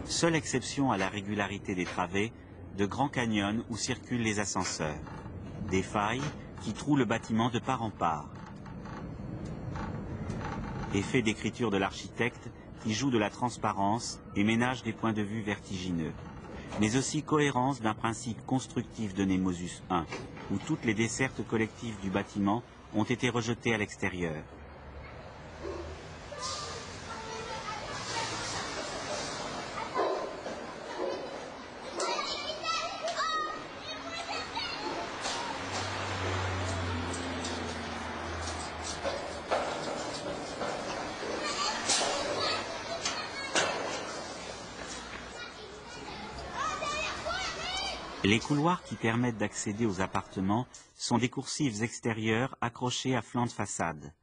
Seule exception à la régularité des travées, de grands canyons où circulent les ascenseurs. Des failles qui trouent le bâtiment de part en part. Effet d'écriture de l'architecte qui joue de la transparence et ménage des points de vue vertigineux. Mais aussi cohérence d'un principe constructif de Nemosus I, où toutes les dessertes collectives du bâtiment ont été rejetées à l'extérieur. Les couloirs qui permettent d'accéder aux appartements sont des coursives extérieures accrochées à flanc de façade.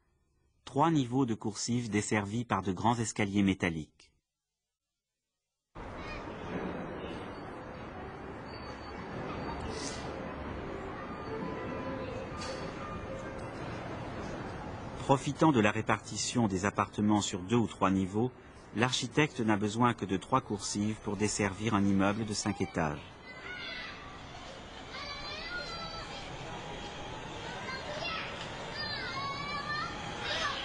3 niveaux de coursives desservis par de grands escaliers métalliques. Profitant de la répartition des appartements sur 2 ou 3 niveaux, l'architecte n'a besoin que de 3 coursives pour desservir un immeuble de 5 étages.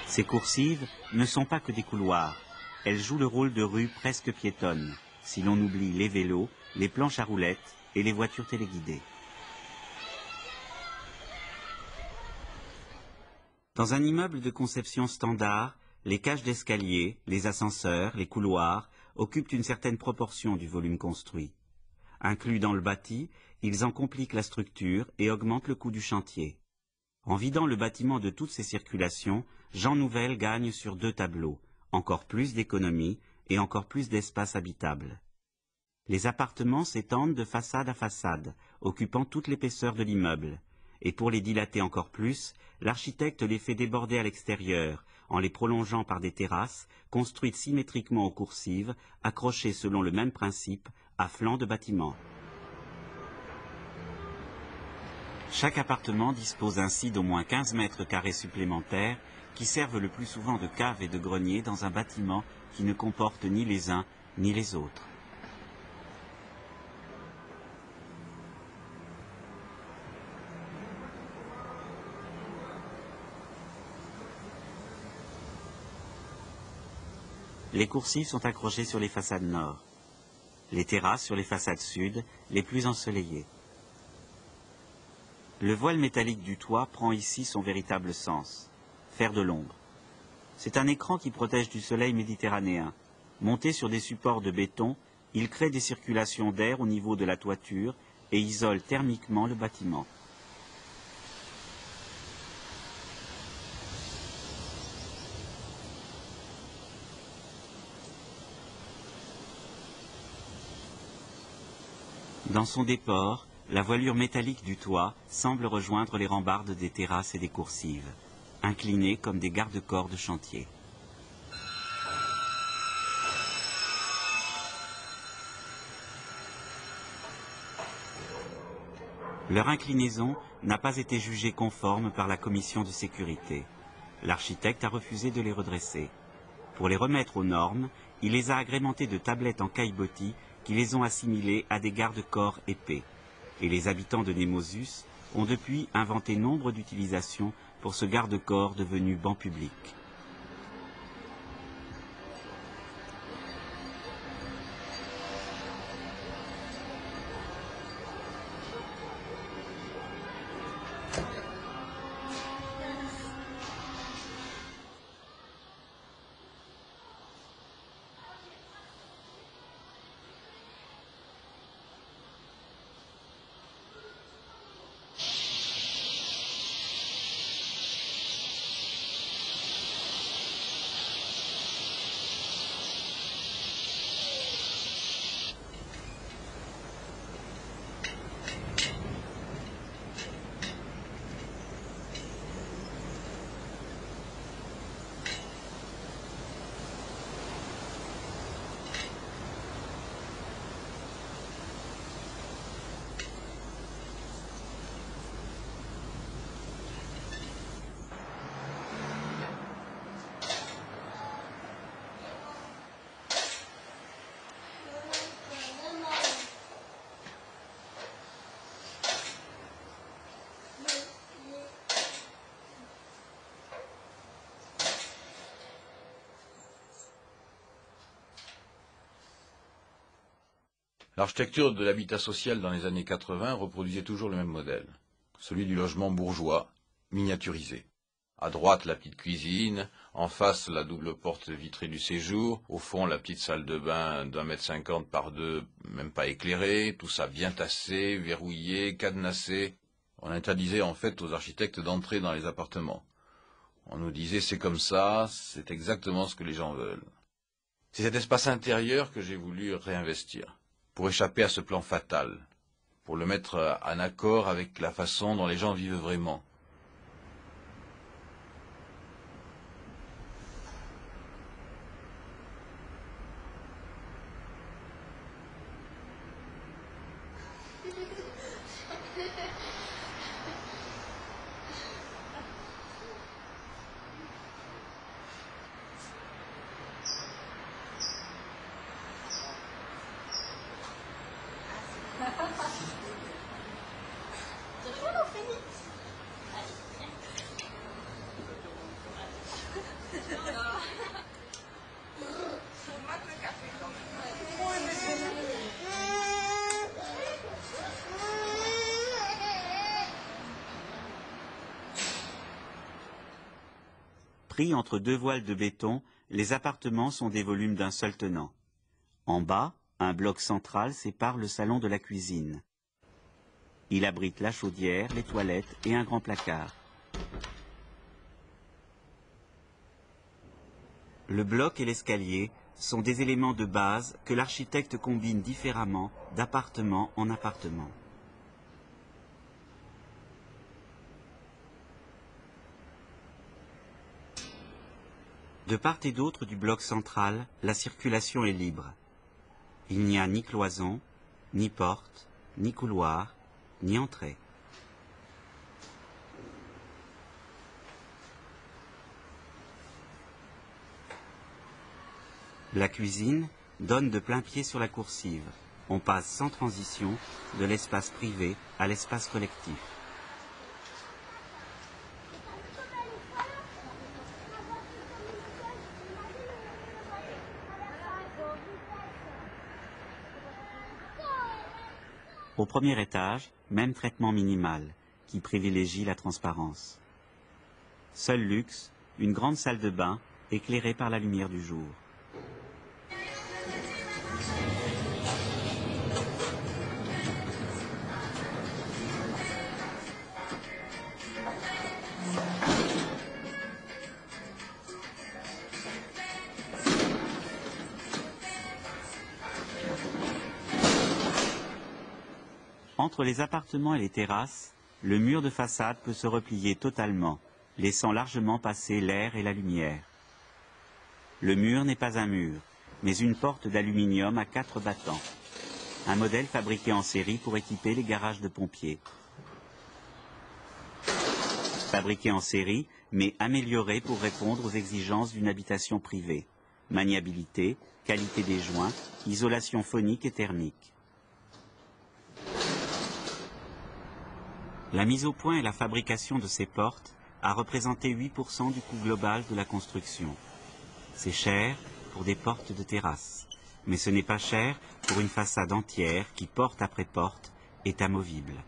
Ces coursives ne sont pas que des couloirs. Elles jouent le rôle de rues presque piétonnes, si l'on oublie les vélos, les planches à roulettes et les voitures téléguidées. Dans un immeuble de conception standard, les cages d'escalier, les ascenseurs, les couloirs occupent une certaine proportion du volume construit. Inclus dans le bâti, ils en compliquent la structure et augmentent le coût du chantier. En vidant le bâtiment de toutes ses circulations, Jean Nouvel gagne sur 2 tableaux, encore plus d'économie et encore plus d'espace habitable. Les appartements s'étendent de façade à façade, occupant toute l'épaisseur de l'immeuble, et pour les dilater encore plus, l'architecte les fait déborder à l'extérieur, en les prolongeant par des terrasses, construites symétriquement aux coursives, accrochées selon le même principe, à flanc de bâtiment. Chaque appartement dispose ainsi d'au moins 15 mètres carrés supplémentaires qui servent le plus souvent de cave et de grenier dans un bâtiment qui ne comporte ni les uns ni les autres. Les coursives sont accrochées sur les façades nord, les terrasses sur les façades sud, les plus ensoleillées. Le voile métallique du toit prend ici son véritable sens, faire de l'ombre. C'est un écran qui protège du soleil méditerranéen. Monté sur des supports de béton, il crée des circulations d'air au niveau de la toiture et isole thermiquement le bâtiment. Dans son déport, la voilure métallique du toit semble rejoindre les rambardes des terrasses et des coursives, inclinées comme des garde-corps de chantier. Leur inclinaison n'a pas été jugée conforme par la commission de sécurité. L'architecte a refusé de les redresser. Pour les remettre aux normes, il les a agrémentées de tablettes en caillebotis qui les ont assimilées à des garde-corps épais. Et les habitants de Nemosus ont depuis inventé nombre d'utilisations pour ce garde-corps devenu banc public. L'architecture de l'habitat social dans les années 80 reproduisait toujours le même modèle, celui du logement bourgeois, miniaturisé. À droite, la petite cuisine, en face, la double porte vitrée du séjour, au fond, la petite salle de bain d'1,50 m par 2, même pas éclairée, tout ça bien tassé, verrouillé, cadenassé. On interdisait en fait aux architectes d'entrer dans les appartements. On nous disait c'est comme ça, c'est exactement ce que les gens veulent. C'est cet espace intérieur que j'ai voulu réinvestir, pour échapper à ce plan fatal, pour le mettre en accord avec la façon dont les gens vivent vraiment. Pris entre deux voiles de béton, les appartements sont des volumes d'un seul tenant. En bas, un bloc central sépare le salon de la cuisine. Il abrite la chaudière, les toilettes et un grand placard. Le bloc et l'escalier sont des éléments de base que l'architecte combine différemment d'appartement en appartement. De part et d'autre du bloc central, la circulation est libre. Il n'y a ni cloison, ni porte, ni couloir, ni entrée. La cuisine donne de plein pied sur la coursive. On passe sans transition de l'espace privé à l'espace collectif. Au premier étage, même traitement minimal, qui privilégie la transparence. Seul luxe, une grande salle de bain éclairée par la lumière du jour. Entre les appartements et les terrasses, le mur de façade peut se replier totalement, laissant largement passer l'air et la lumière. Le mur n'est pas un mur, mais une porte d'aluminium à 4 battants. Un modèle fabriqué en série pour équiper les garages de pompiers. Fabriqué en série, mais amélioré pour répondre aux exigences d'une habitation privée. Maniabilité, qualité des joints, isolation phonique et thermique. La mise au point et la fabrication de ces portes a représenté 8% du coût global de la construction. C'est cher pour des portes de terrasse, mais ce n'est pas cher pour une façade entière qui, porte après porte, est amovible.